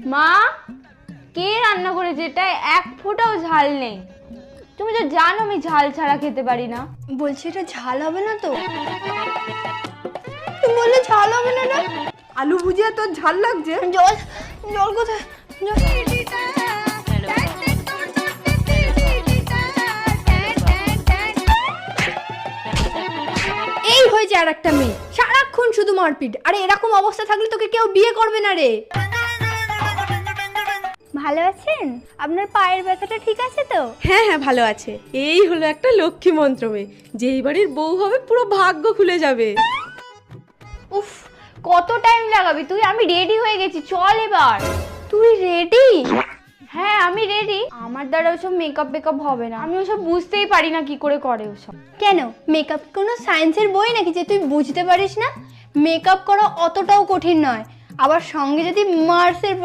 মা, কে রান্না করেছে? এটা এক ফোঁটাও ঝাল নেই। তুমি তো জানো আমি ঝাল ছাড়া খেতে পারি না। বলছি এটা ঝাল হবে না তো? তুমি বললে ঝাল হবে না? আলু ভুজিয়া তোর ঝাল লাগছে? জল জল কোথায়? এই হয়েছে আর একটা মেয়ে, সারাক্ষণ শুধু মারপিট। আরে এরকম অবস্থা থাকলে তোকে কেউ বিয়ে করবে না রে। ভালো আছেন? আপনার পায়ের ব্যথাটা ঠিক আছে তো? হ্যাঁ হ্যাঁ ভালো আছে। এই হলো একটা লক্ষ্মী মন্ত্র মেয়ে, যেই বাড়ির বউ হবে পুরো ভাগ্য খুলে যাবে। উফ, কত টাইম লাগাবি তুই? আমি রেডি হয়ে গেছি, চল এবার। তুই রেডি? হ্যাঁ আমি রেডি। আমার দ্বারা ওসব মেকআপ হবে না, আমি ওসব বুঝতেই পারি না কি করে করে ওসব। কেন, মেকআপ কোনো সায়েন্সের বই নাকি যে তুই বুঝতে পারিস না? মেকআপ করা অতটাও কঠিন নয়, আবার সঙ্গে যদি মার্সের